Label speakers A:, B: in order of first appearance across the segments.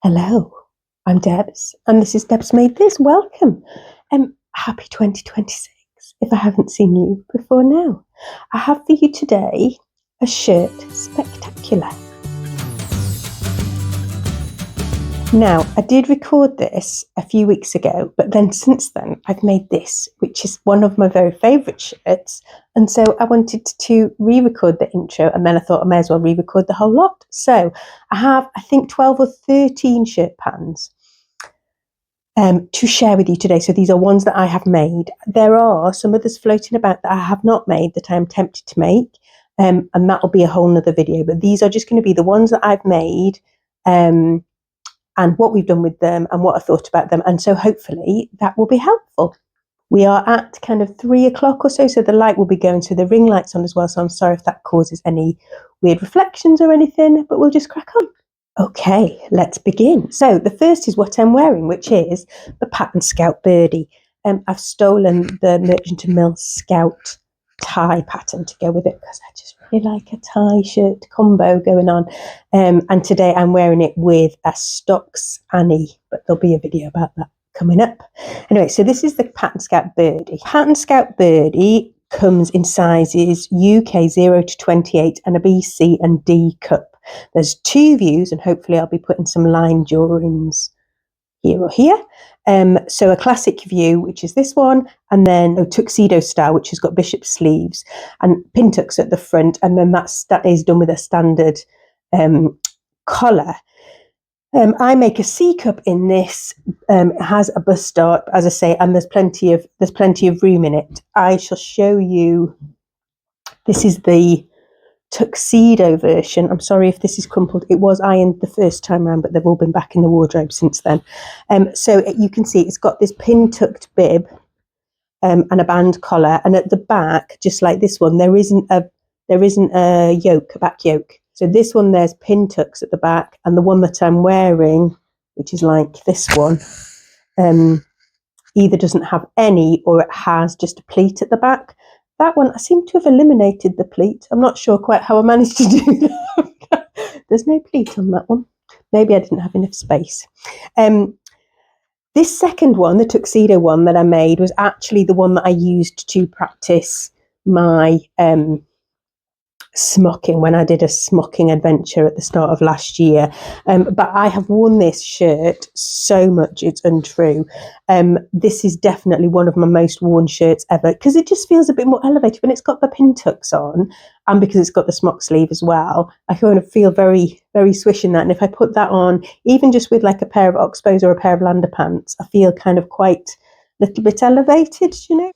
A: Hello, I'm Debs, and this is Debs Made This. Welcome. Happy 2026, if I haven't seen you before now. I have for you today a shirt spectacular. Now, I did record this a few weeks ago, but then since then I've made this, which is one of my very favourite shirts. And so I wanted to re-record the intro, and then I thought I may as well re-record the whole lot. So I have, I think, 12 or 13 shirt patterns to share with you today. So these are ones that I have made. There are some others floating about that I have not made that I'm tempted to make, and that'll be a whole nother video. But these are just going to be the ones that I've made, and what we've done with them and what I thought about them. And so hopefully that will be helpful. We are at kind of 3 o'clock or so the light will be going, so the ring light's on as well. So I'm sorry if that causes any weird reflections or anything, but we'll just crack on. Okay, let's begin. So the first is what I'm wearing, which is the Pattern Scout Byrdie. I've stolen the Merchant and Mill Scout tie pattern to go with it because I just really like a tie shirt combo going on. And today I'm wearing it with a Stokx Annie, but there'll be a video about that coming up. Anyway, so this is the Pattern Scout Byrdie. Pattern Scout Byrdie comes in sizes UK 0 to 28 and a B, C and D cup. There's 2 views, and hopefully I'll be putting some line drawings here or here. So a classic view, which is this one, and then a tuxedo style, which has got bishop sleeves and pin tucks at the front, and then that is done with a standard collar. I make a C cup in this. It has a bust dart, as I say, and there's plenty of room in it. I shall show you. This is the tuxedo version. I'm sorry if this is crumpled. It was ironed the first time around, but they've all been back in the wardrobe since then. So you can see it's got this pin tucked bib and a band collar, and at the back, just like this one, there isn't a yoke, a back yoke. So this one, there's pin tucks at the back, and the one that I'm wearing, which is like this one, either doesn't have any or it has just a pleat at the back. That one, I seem to have eliminated the pleat. I'm not sure quite how I managed to do that. There's no pleat on that one. Maybe I didn't have enough space. This second one, the tuxedo one that I made, was actually the one that I used to practice my smocking when I did a smocking adventure at the start of last year. But I have worn this shirt so much it's untrue. This is definitely one of my most worn shirts ever because it just feels a bit more elevated when it's got the pin tucks on, and because it's got the smock sleeve as well. I kind of feel very, very swish in that. And if I put that on, even just with like a pair of Oxbows or a pair of Lander pants, I feel kind of quite a little bit elevated, you know.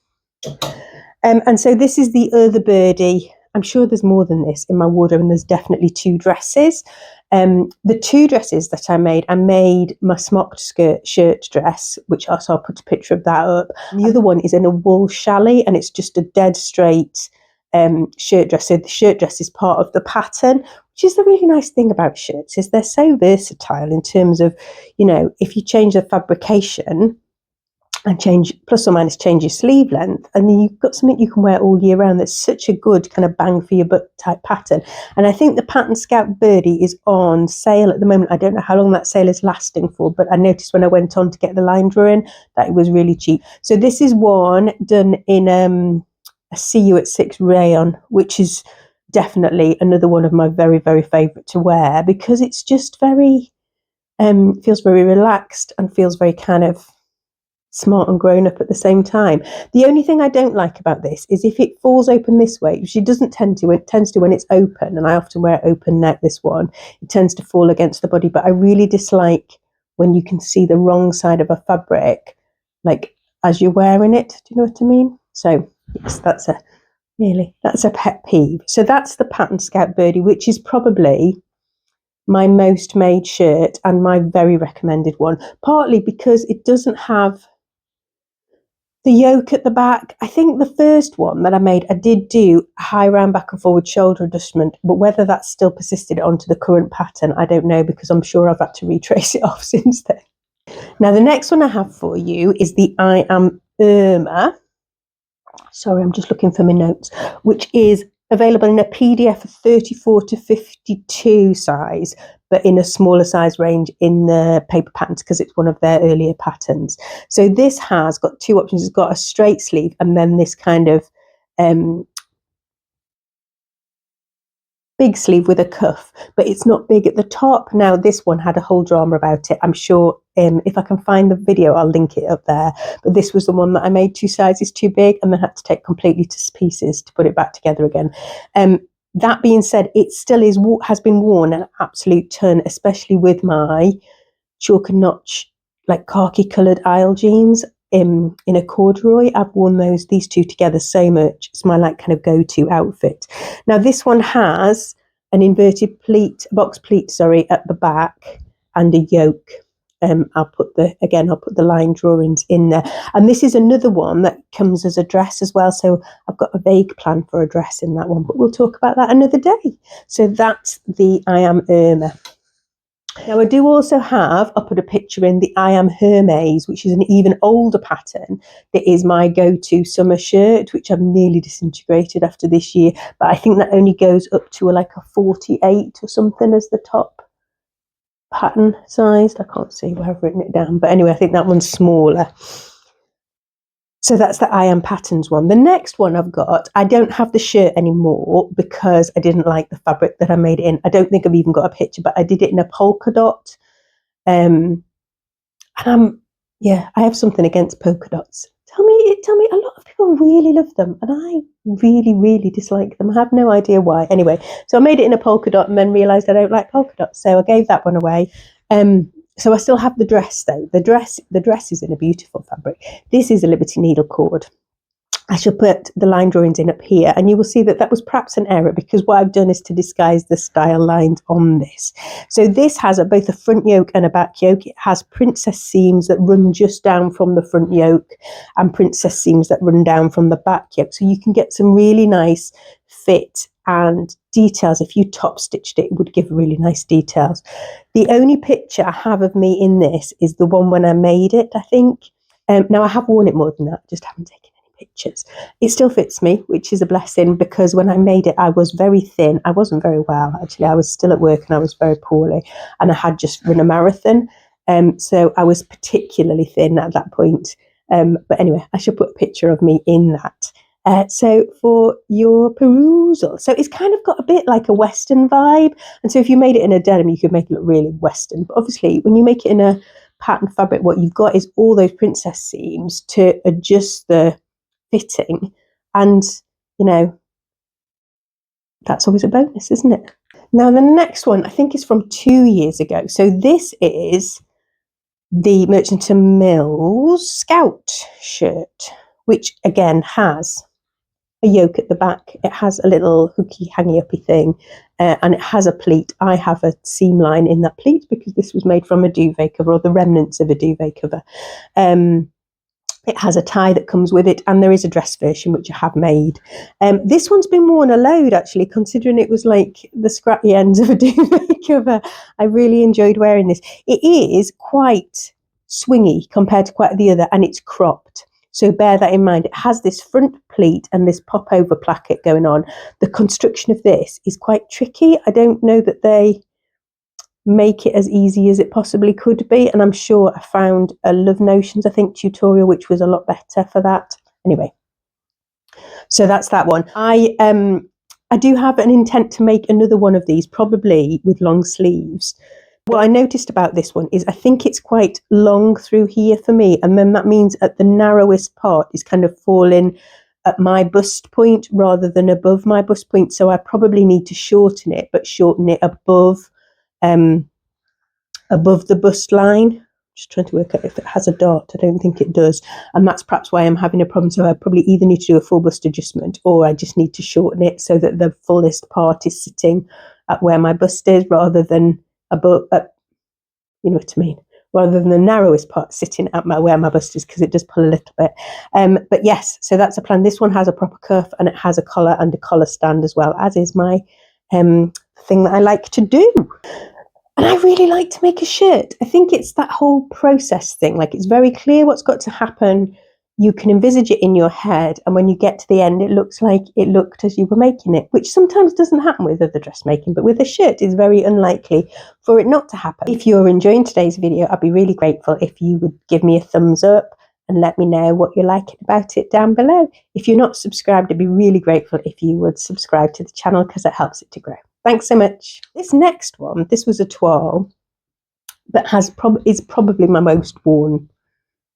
A: And so this is the other Byrdie. I'm sure there's more than this in my wardrobe, and there's definitely 2 dresses. The 2 dresses that I made my smocked shirt dress, which also I'll put a picture of that up. And the other one is in a wool chalet, and it's just a dead straight shirt dress. So the shirt dress is part of the pattern, which is the really nice thing about shirts, is they're so versatile in terms of, you know, if you change the fabrication and change your sleeve length, and then you've got something you can wear all year round. That's such a good kind of bang for your buck type pattern. And I think the Pattern Scout Byrdie is on sale at the moment. I don't know how long that sale is lasting for, but I noticed when I went on to get the line drawing that it was really cheap. So this is one done in a See You at 6 rayon, which is definitely another one of my very, very favourite to wear because it's just very feels very relaxed and feels very kind of smart and grown up at the same time. The only thing I don't like about this is if it falls open this way, which it doesn't tend to. It tends to when it's open, and I often wear open neck, this one, it tends to fall against the body. But I really dislike when you can see the wrong side of a fabric, like as you're wearing it. Do you know what I mean? So yes, that's a pet peeve. So that's the Pattern Scout Byrdie, which is probably my most made shirt and my very recommended one, partly because it doesn't have the yoke at the back. I think the first one that I made, I did do a high round back and forward shoulder adjustment, but whether that's still persisted onto the current pattern, I don't know, because I'm sure I've had to retrace it off since then. Now, the next one I have for you is the I Am Irma. Sorry, I'm just looking for my notes, which is available in a PDF of 34 to 52 size, but in a smaller size range in the paper patterns because it's one of their earlier patterns. So this has got two options. It's got a straight sleeve and then this kind of big sleeve with a cuff, but it's not big at the top. Now this one had a whole drama about it. I'm sure if I can find the video, I'll link it up there. But this was the one that I made 2 sizes too big and then had to take completely to pieces to put it back together again. That being said, it still has been worn an absolute ton, especially with my chalk and notch, like khaki coloured aisle jeans in a corduroy. I've worn these two together so much. It's my like kind of go-to outfit. Now this one has an inverted pleat, box pleat, sorry, at the back and a yoke. I'll put the line drawings in there. And this is another one that comes as a dress as well. So I've got a vague plan for a dress in that one, but we'll talk about that another day. So that's the I Am Irma. Now I do also have, I'll put a picture in, the I Am Hermes, which is an even older pattern that is my go-to summer shirt, which I've nearly disintegrated after this year. But I think that only goes up to like a 48 or something as the top pattern sized. I can't see where I've written it down, but anyway, I think that one's smaller. So that's the I Am Patterns one. The next one I've got, I don't have the shirt anymore because I didn't like the fabric that I made it in. I don't think I've even got a picture, but I did it in a polka dot. And I have something against polka dots. Tell me, a lot of people really love them and I really, really dislike them. I have no idea why. Anyway, so I made it in a polka dot and then realised I don't like polka dots. So I gave that one away. So I still have the dress though. The dress is in a beautiful fabric. This is a Liberty needle cord. I shall put the line drawings in up here and you will see that that was perhaps an error because what I've done is to disguise the style lines on this. So this has both a front yoke and a back yoke. It has princess seams that run just down from the front yoke and princess seams that run down from the back yoke. So you can get some really nice fit and details. If you top stitched it, it would give really nice details. The only picture I have of me in this is the one when I made it, I think. Now I have worn it more than that, just haven't taken pictures. It still fits me, which is a blessing because when I made it I was very thin. I wasn't very well actually. I was still at work and I was very poorly and I had just run a marathon, so I was particularly thin at that point, but anyway, I should put a picture of me in that so for your perusal. So it's kind of got a bit like a Western vibe, and so if you made it in a denim you could make it look really Western, but obviously when you make it in a pattern fabric what you've got is all those princess seams to adjust the fitting, and you know that's always a bonus, isn't it? Now the next one I think is from 2 years ago. So this is the Merchant and Mills Scout shirt, which again has a yoke at the back. It has a little hooky hangy uppy thing, and it has a pleat. I have a seam line in that pleat because this was made from a duvet cover or the remnants of a duvet cover. It has a tie that comes with it, and there is a dress version which I have made. This one's been worn a load actually, considering it was like the scrappy ends of a duvet cover. I really enjoyed wearing this. It is quite swingy compared to quite the other, and it's cropped. So bear that in mind. It has this front pleat and this pop over placket going on. The construction of this is quite tricky. I don't know that they make it as easy as it possibly could be, and I'm sure I found a Love Notions, I think, tutorial which was a lot better for that. Anyway, so that's that one. I do have an intent to make another one of these, probably with long sleeves. What I noticed about this one is I think it's quite long through here for me, and then that means at the narrowest part is kind of falling at my bust point rather than above my bust point, so I probably need to shorten it, but shorten it above the bust line. Just trying to work out if it has a dot. I don't think it does, and that's perhaps why I'm having a problem. So I probably either need to do a full bust adjustment or I just need to shorten it so that the fullest part is sitting at where my bust is rather than above, you know what I mean, rather than the narrowest part sitting at where my bust is, because it does pull a little bit. But yes, so that's a plan. This one has a proper cuff and it has a collar and a collar stand as well, as is my thing that I like to do. And I really like to make a shirt. I think it's that whole process thing. Like, it's very clear what's got to happen. you can envisage it in your head, and when you get to the end, it looks like it looked as you were making it, which sometimes doesn't happen with other dressmaking, but with a shirt it's very unlikely for it not to happen. If you're enjoying today's video, I'd be really grateful if you would give me a thumbs up and let me know what you're liking about it down below. If you're not subscribed, I'd be really grateful if you would subscribe to the channel because it helps it to grow. Thanks so much. This next one, this was a toile, but is probably my most worn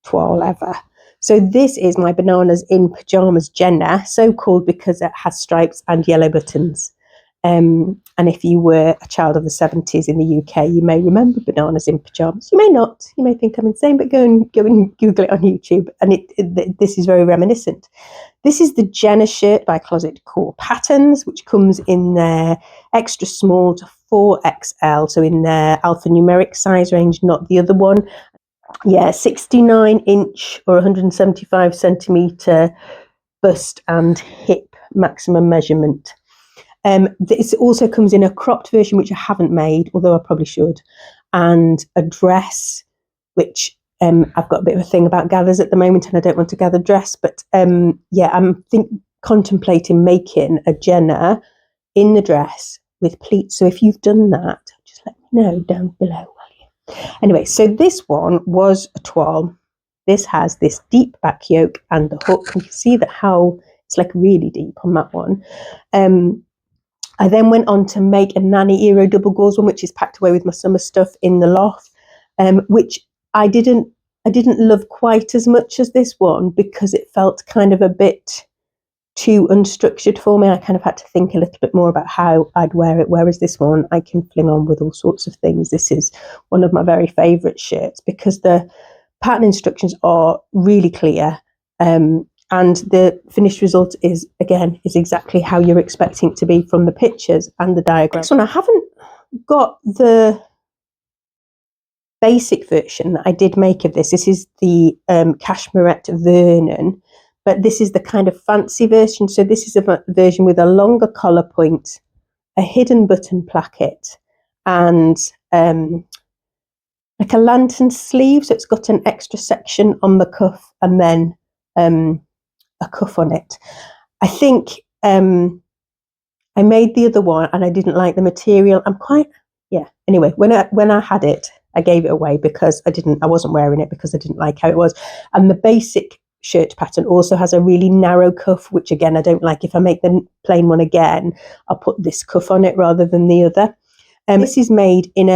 A: toile ever. So this is my Bananas in Pyjamas Jenna, so called because it has stripes and yellow buttons. And if you were a child of the 70s in the UK, you may remember Bananas in Pyjamas. You may not. You may think I'm insane, but go and Google it on YouTube. And this is very reminiscent. This is the Jenna shirt by Closet Core Patterns, which comes in their extra small to 4XL, so in their alphanumeric size range, not the other one. Yeah, 69-inch or 175 centimetre bust and hip maximum measurement. This also comes in a cropped version, which I haven't made, although I probably should, and a dress, which I've got a bit of a thing about gathers at the moment, and I don't want to gather dress, but yeah, I'm contemplating making a Jenna in the dress with pleats. So if you've done that, just let me know down below. Anyway, so this one was a toile. This has this deep back yoke and the hook. You can see that how it's like really deep on that one. I then went on to make a Nanny Eero double gauze one, which is packed away with my summer stuff in the loft, which I didn't love quite as much as this one because it felt kind of a bit too unstructured for me. I kind of had to think a little bit more about how I'd wear it, whereas this one I can fling on with all sorts of things. This is one of my very favourite shirts because the pattern instructions are really clear, and the finished result is exactly how you're expecting it to be from the pictures and the diagram. So I haven't got the basic version that I did make of this. This is the Cashmerette Vernon, but this is the kind of fancy version. So this is a version with a longer collar point, a hidden button placket, and like a lantern sleeve. So it's got an extra section on the cuff and then a cuff on it. I think I made the other one and I didn't like the material. Anyway, when I had it, I gave it away because I wasn't wearing it because I didn't like how it was. And the basic shirt pattern also has a really narrow cuff, which again I don't like. If I make the plain one again, I'll put this cuff on it rather than the other. This is made in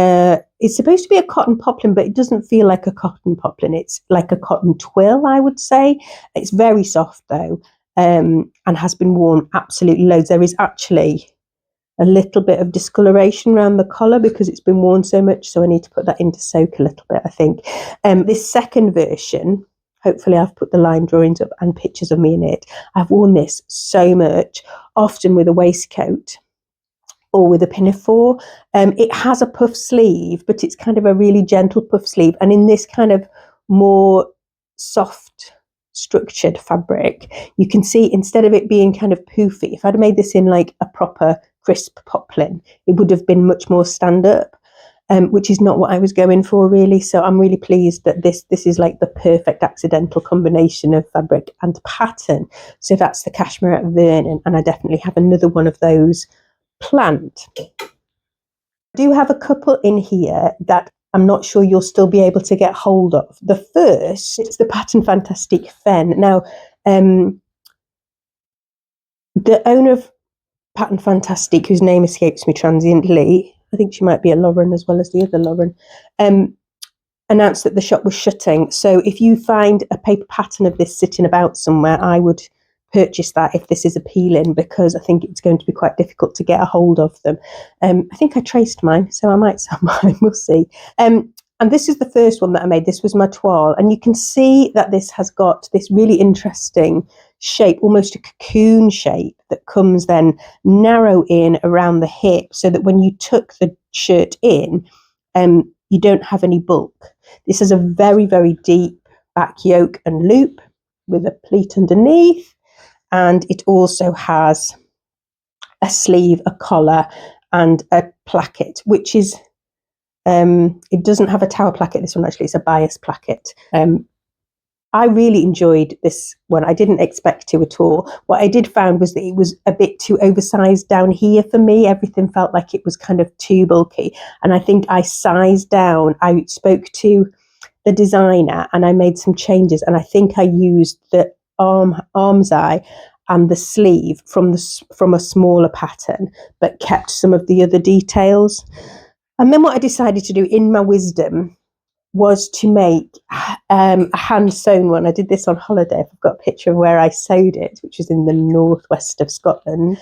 A: it's supposed to be a cotton poplin, but it doesn't feel like a cotton poplin. It's like a cotton twill, I would say. It's very soft though, and has been worn absolutely loads. There is actually a little bit of discoloration around the collar because it's been worn so much, so I need to put that into soak a little bit, I think. This second version, hopefully I've put the line drawings up and pictures of me in it. I've worn this so much, often with a waistcoat or with a pinafore. It has a puff sleeve, but it's kind of a really gentle puff sleeve. And in this kind of more soft structured fabric, you can see instead of it being kind of poofy, if I'd made this in like a proper crisp poplin, it would have been much more stand up. Which is not what I was going for really. So I'm really pleased that this is like the perfect accidental combination of fabric and pattern. So that's the Cashmerette Vernon, and I definitely have another one of those planned. I do have a couple in here that I'm not sure you'll still be able to get hold of. The first, it's the pattern fantastique Phen. Now, the owner of Pattern Fantastique, whose name escapes me transiently, I think she might be a Lauren as well as the other Lauren, announced that the shop was shutting. So if you find a paper pattern of this sitting about somewhere, I would purchase that if this is appealing, because I think it's going to be quite difficult to get a hold of them. I think I traced mine, so I might sell mine, we'll see. And this is the first one that I made. This was my toile, and you can see that this has got this really interesting shape, almost a cocoon shape, that comes then narrow in around the hip, so that when you tuck the shirt in, you don't have any bulk. This is a very, very deep back yoke and loop with a pleat underneath, and it also has a sleeve, a collar, and a placket, which is it doesn't have a tower placket, this one actually, it's a bias placket. I really enjoyed this one. I didn't expect to at all. What I did find was that it was a bit too oversized down here for me. Everything felt like it was kind of too bulky. And I think I sized down. I spoke to the designer and I made some changes. And I think I used the arm's eye and the sleeve from a smaller pattern, but kept some of the other details. And then what I decided to do in my wisdom was to make a hand sewn one. I did this on holiday. I've got a picture of where I sewed it, which is in the northwest of Scotland.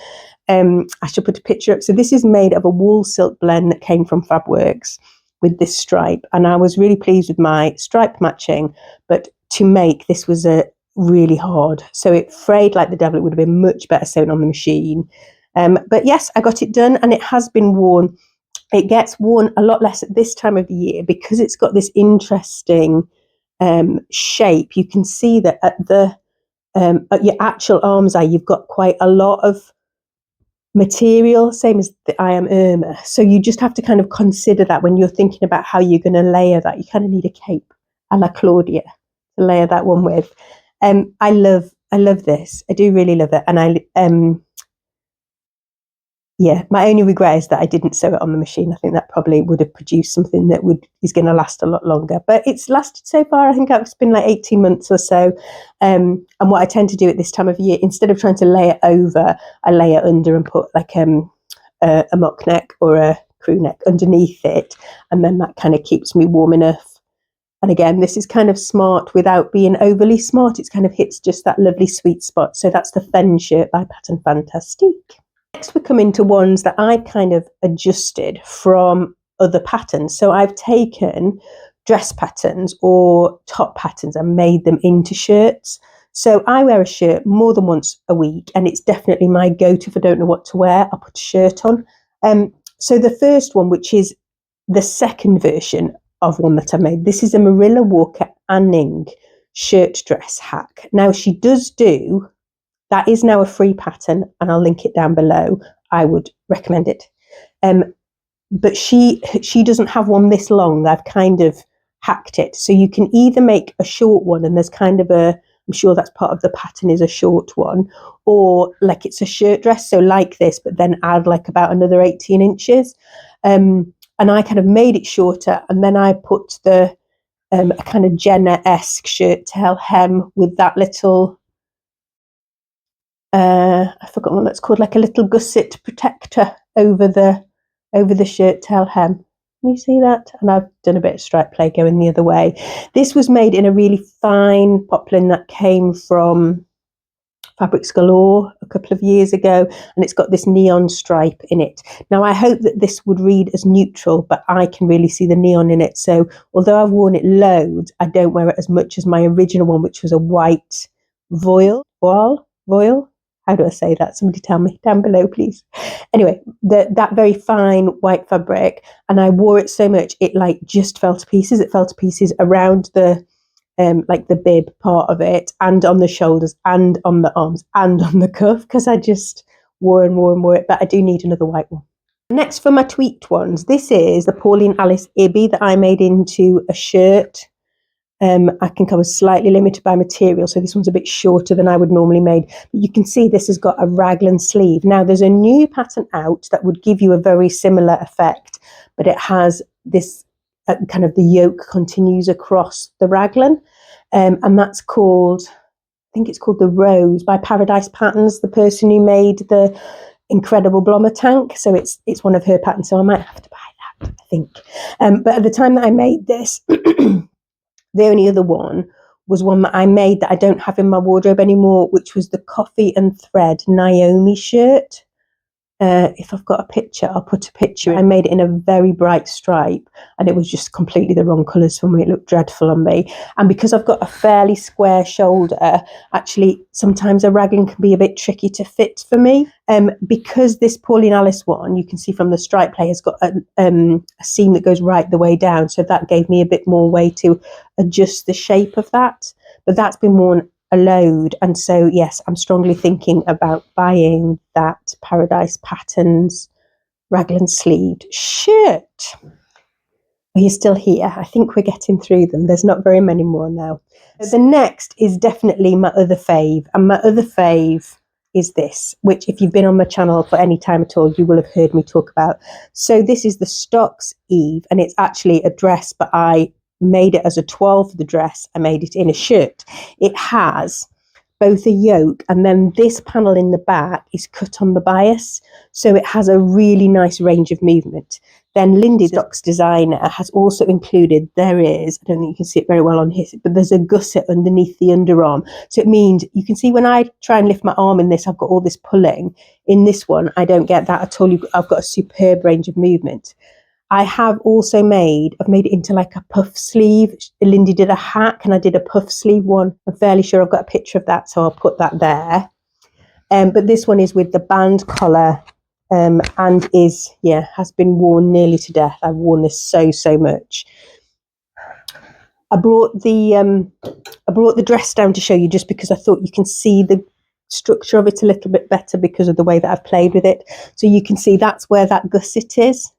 A: I should put a picture up. So this is made of a wool silk blend that came from Fabworks with this stripe. And I was really pleased with my stripe matching, but to make this was really hard. So it frayed like the devil. It would have been much better sewn on the machine. But yes, I got it done and it has been worn. It gets worn a lot less at this time of the year because it's got this interesting shape. You can see that at your actual arm's eye, you've got quite a lot of material, same as the I am Irma. So you just have to kind of consider that when you're thinking about how you're going to layer that. You kind of need a cape a la Claudia to layer that one with. I love this. I do really love it. And yeah, my only regret is that I didn't sew it on the machine. I think that probably would have produced something that is going to last a lot longer. But it's lasted so far. I think it's been like 18 months or so. And what I tend to do at this time of year, instead of trying to lay it over, I lay it under and put like a mock neck or a crew neck underneath it. And then that kind of keeps me warm enough. And again, this is kind of smart without being overly smart. It's kind of hits just that lovely sweet spot. So that's the Phen shirt by Pattern Fantastique. Next, we come into ones that I've kind of adjusted from other patterns. So I've taken dress patterns or top patterns and made them into shirts. So I wear a shirt more than once a week, and it's definitely my go-to if I don't know what to wear. I'll put a shirt on. So the first one, which is the second version of one that I made, this is a Marilla Walker Anning shirt dress hack. Now she does do. That is now a free pattern, and I'll link it down below. I would recommend it. But she doesn't have one this long. I've kind of hacked it. So you can either make a short one, and there's kind of I'm sure that's part of the pattern is a short one, or like it's a shirt dress. So like this, but then add like about another 18 inches. And I kind of made it shorter, and then I put a kind of Jenna-esque shirt tail hem with that little, I forgot what that's called, like a little gusset protector over the shirt tail hem. Can you see that? And I've done a bit of stripe play going the other way. This was made in a really fine poplin that came from Fabrics Galore a couple of years ago, and it's got this neon stripe in it. Now I hope that this would read as neutral, but I can really see the neon in it. So although I've worn it loads, I don't wear it as much as my original one, which was a white voile. How do I say that? Somebody tell me down below, please. Anyway, that very fine white fabric, and I wore it so much, it like just fell to pieces. It fell to pieces around the like the bib part of it, and on the shoulders, and on the arms, and on the cuff, because I just wore it. But I do need another white one. Next, for my tweaked ones, this is the Pauline Alice Ibi that I made into a shirt. I think I was slightly limited by material, so this one's a bit shorter than I would normally make. But you can see this has got a raglan sleeve. Now, there's a new pattern out that would give you a very similar effect, but it has this kind of the yoke continues across the raglan, and that's called, I think it's called the Rose by Paradise Patterns, the person who made the incredible Blommer tank. So it's one of her patterns, so I might have to buy that, I think. But at the time that I made this, the only other one was one that I made that I don't have in my wardrobe anymore, which was the Coffee and Thread Naomi shirt. If I've got a picture, I'll put a picture. I made it in a very bright stripe, and it was just completely the wrong colours for me. It looked dreadful on me. And because I've got a fairly square shoulder, actually, sometimes a raglan can be a bit tricky to fit for me. Because this Pauline Alice one, you can see from the stripe play, has got a seam that goes right the way down. So that gave me a bit more way to adjust the shape of that. But that's been worn a load, and so yes, I'm strongly thinking about buying that Paradise Patterns raglan sleeved shirt. You're still here. I think we're getting through them. There's not very many more now. The next is definitely my other fave, and my other fave is this, which if you've been on my channel for any time at all, you will have heard me talk about. So this is the Stokx Eve, and it's actually a dress, but I made it as a 12 for the dress. I made it in a shirt. It has both a yoke, and then this panel in the back is cut on the bias, so it has a really nice range of movement. Then Lindy, Stokx designer, has also included, I don't think you can see it very well on his, but there's a gusset underneath the underarm. So it means you can see when I try and lift my arm in this, I've got all this pulling. In this one, I don't get that at all. I've got a superb range of movement. I have also I've made it into like a puff sleeve. Lindy did a hack and I did a puff sleeve one. I'm fairly sure I've got a picture of that, so I'll put that there. But this one is with the band collar and has been worn nearly to death. I've worn this so much. I brought the dress down to show you just because I thought you can see the structure of it a little bit better because of the way that I've played with it. So you can see that's where that gusset is.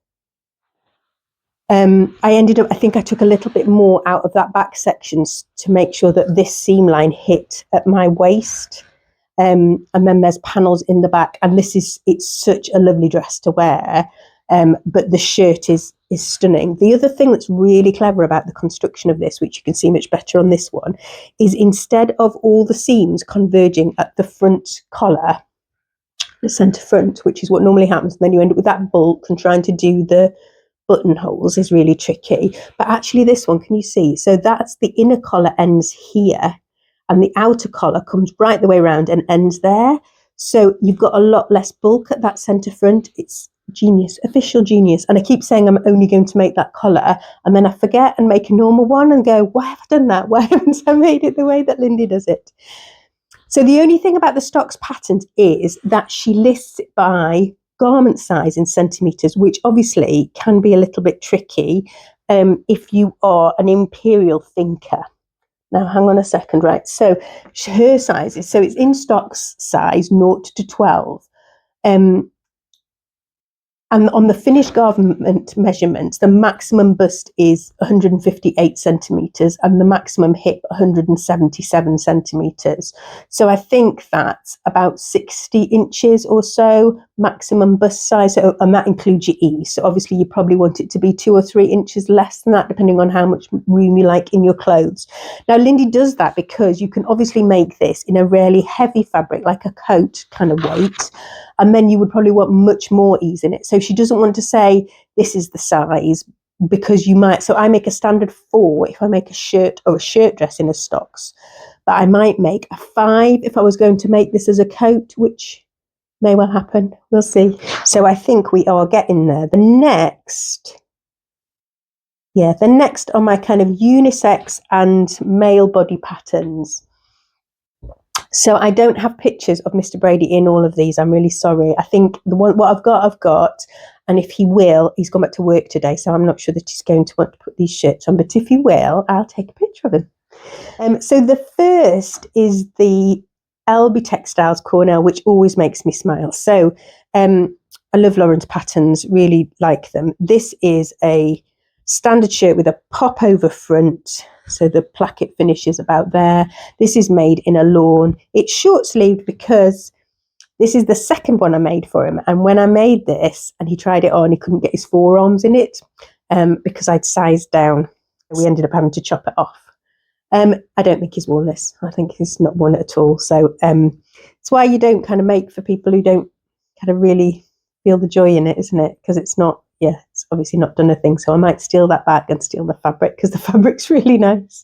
A: I think I took a little bit more out of that back section to make sure that this seam line hit at my waist. And then there's panels in the back, and it's such a lovely dress to wear. But the shirt is stunning. The other thing that's really clever about the construction of this, which you can see much better on this one, is instead of all the seams converging at the front collar, the centre front, which is what normally happens, and then you end up with that bulk, and trying to do the buttonholes is really tricky. But actually this one, can you see? So that's the inner collar ends here, and the outer collar comes right the way around and ends there. So you've got a lot less bulk at that centre front. It's genius, official genius. And I keep saying I'm only going to make that collar, and then I forget and make a normal one and go, why have I done that? Why haven't I made it the way that Lindy does it? So the only thing about the Stokx pattern is that she lists it by garment size in centimetres, which obviously can be a little bit tricky if you are an imperial thinker. Now, hang on a second, right? So her sizes, so it's in Stokx size 0 to 12. And on the finished garment measurements, the maximum bust is 158 centimetres and the maximum hip 177 centimetres. So I think that's about 60 inches or so maximum bust size, and that includes your E. So obviously you probably want it to be 2 or 3 inches less than that, depending on how much room you like in your clothes. Now, Lindy does that because you can obviously make this in a really heavy fabric, like a coat kind of weight, and then you would probably want much more ease in it. So she doesn't want to say this is the size, because you might. So I make a standard 4 if I make a shirt or a shirt dress in a Stokx, but I might make a 5 if I was going to make this as a coat, which may well happen. We'll see. So I think we are getting there. The next on my kind of unisex and male body patterns. So I don't have pictures of Mr. Brady in all of these. I'm really sorry. I think what I've got. And if he will, he's gone back to work today, so I'm not sure that he's going to want to put these shirts on. But if he will, I'll take a picture of him. So the first is the LB Textiles Cornell, which always makes me smile. So I love Lauren's patterns, really like them. This is a standard shirt with a pop over front. So the placket finish is about there. This is made in a lawn. It's short sleeved because this is the second one I made for him. And when I made this and he tried it on, he couldn't get his forearms in it because I'd sized down. We ended up having to chop it off. I don't think he's worn this. I think he's not worn it at all. So it's why you don't kind of make for people who don't kind of really feel the joy in it, isn't it? Because it's obviously not done a thing. So I might steal that back and steal the fabric, because the fabric's really nice.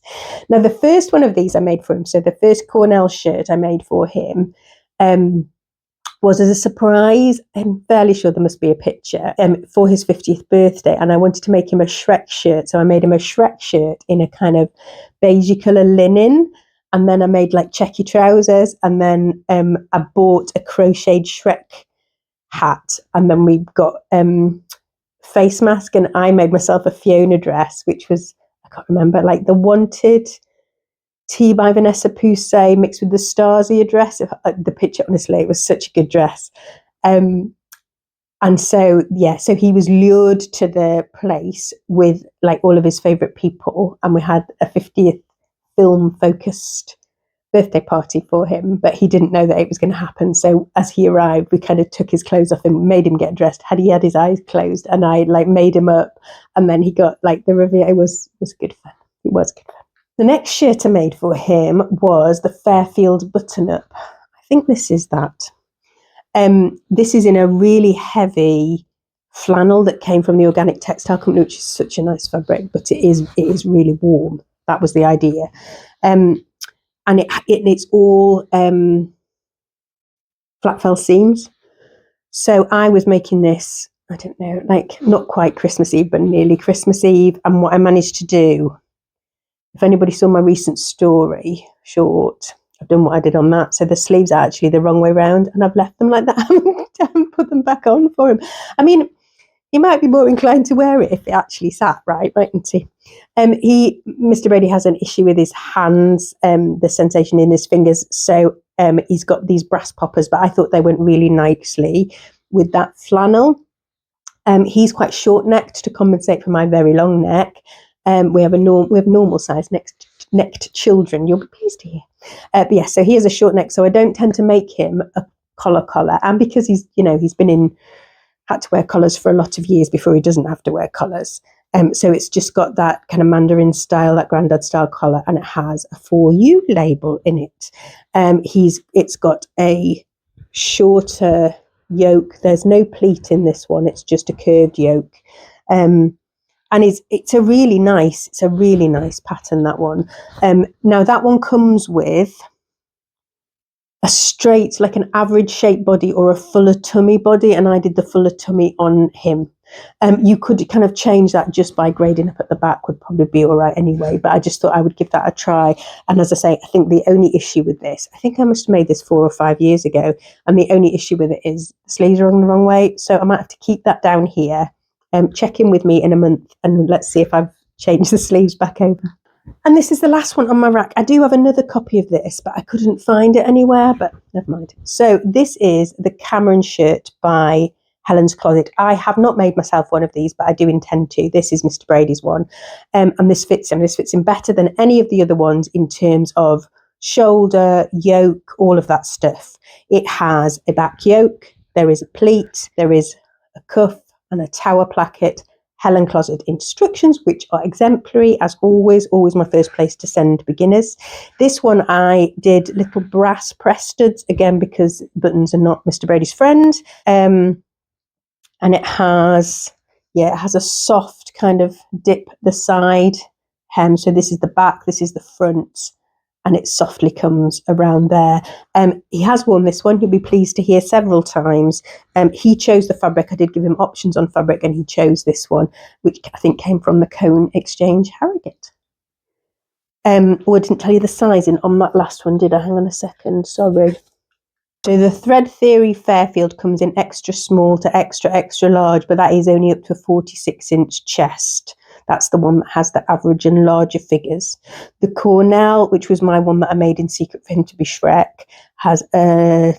A: Now, the first one of these I made for him, so the first Cornell shirt I made for him was as a surprise. I'm fairly sure there must be a picture for his 50th birthday, and I wanted to make him a Shrek shirt. So I made him a Shrek shirt in a kind of beigey colour linen, and then I made like checky trousers, and then I bought a crocheted Shrek hat, and then we got face mask, and I made myself a Fiona dress, which was, I can't remember, like the Wanted Tea by Vanessa Poussey mixed with the Stasia dress. The picture, honestly, it was such a good dress. And so, yeah, so he was lured to the place with like all of his favourite people, and we had a 50th film focused birthday party for him, but he didn't know that it was going to happen. So as he arrived, we kind of took his clothes off and made him get dressed. Had his eyes closed, and I like made him up, and then he got like the reveal. It was good fun. It was good fun. The next shirt I made for him was the Fairfield button up. I think this is that. This is in a really heavy flannel that came from the organic textile company, which is such a nice fabric, but it is really warm. That was the idea. And it's all flat fell seams. So I was making this, I don't know, like not quite Christmas Eve, but nearly Christmas Eve. And what I managed to do, if anybody saw my recent story short, I've done what I did on that. So the sleeves are actually the wrong way round, and I've left them like that. I haven't put them back on for him. I mean, he might be more inclined to wear it if it actually sat right, mightn't he? Mr. Byrdie has an issue with his hands, the sensation in his fingers. So he's got these brass poppers, but I thought they went really nicely with that flannel. He's quite short necked to compensate for my very long neck. We have normal size necked children. You'll be pleased to hear. But yeah, so he has a short neck, so I don't tend to make him a collar, and because he's had to wear collars for a lot of years before he doesn't have to wear collars. So it's just got that kind of Mandarin style, that granddad style collar, and it has a For You label in it. It's got a shorter yoke. There's no pleat in this one. It's just a curved yoke. And it's a really nice pattern, that one. Now that one comes with a straight, like an average shape body or a fuller tummy body, and I did the fuller tummy on him. You could kind of change that just by grading up at the back, would probably be all right anyway, but I just thought I would give that a try. And as I say, I think the only issue with this, I think I must have made this 4 or 5 years ago, and the only issue with it is the sleeves are on the wrong way, so I might have to keep that down here. Check in with me in a month and let's see if I've changed the sleeves back over. And this is the last one on my rack. I do have another copy of this, but I couldn't find it anywhere, but never mind. So this is the Cameron shirt by Helen's Closet. I have not made myself one of these, but I do intend to. This is Mr. Brady's one. And this fits him. This fits him better than any of the other ones in terms of shoulder, yoke, all of that stuff. It has a back yoke. There is a pleat. There is a cuff and a tower placket. Helen Closet instructions, which are exemplary, as always my first place to send beginners. This one I did little brass press studs, again, because buttons are not Mr. Brady's friend. And it has a soft kind of dip the side hem. So this is the back, this is the front, and it softly comes around there. He has worn this one. You'll be pleased to hear several times. He chose the fabric. I did give him options on fabric, and he chose this one, which I think came from the Cone Exchange Harrogate. I didn't tell you the sizing on that last one, did I? Hang on a second, sorry. So the Thread Theory Fairfield comes in extra small to extra large, but that is only up to a 46-inch chest. That's the one that has the average and larger figures. The Cornell, which was my one that I made in secret for him to be Shrek, has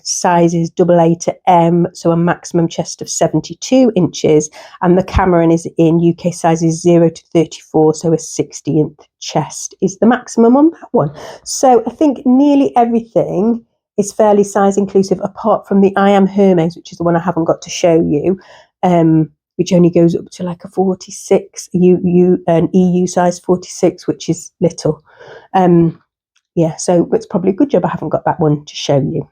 A: sizes AA to M, so a maximum chest of 72 inches. And the Cameron is in UK sizes 0 to 34, so a 60-inch chest is the maximum on that one. So I think nearly everything is fairly size inclusive, apart from the I Am Hermes, which is the one I haven't got to show you, which only goes up to like a 46, an EU size 46, which is little. So it's probably a good job I haven't got that one to show you.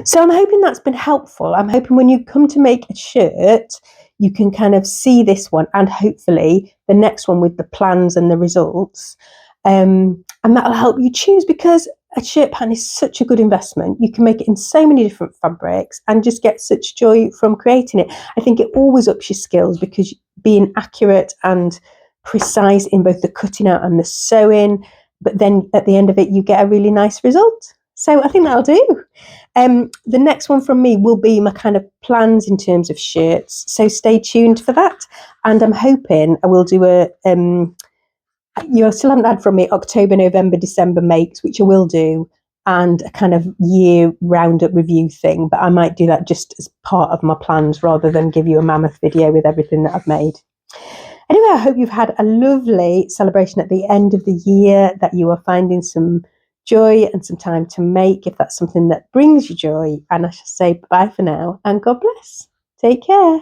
A: So I'm hoping that's been helpful. I'm hoping when you come to make a shirt, you can kind of see this one and hopefully the next one with the plans and the results. And that'll help you choose, because a shirt pattern is such a good investment. You can make it in so many different fabrics and just get such joy from creating it. I think it always ups your skills, because being accurate and precise in both the cutting out and the sewing, but then at the end of it, you get a really nice result. So I think that'll do. The next one from me will be my kind of plans in terms of shirts. So stay tuned for that. And I'm hoping I will do you still haven't had from me October, November, December makes, which I will do. and a kind of year roundup review thing, but I might do that just as part of my plans rather than give you a mammoth video with everything that I've made. Anyway, I hope you've had a lovely celebration at the end of the year, that you are finding some joy and some time to make, if that's something that brings you joy. And I shall say bye for now, and God bless. Take care.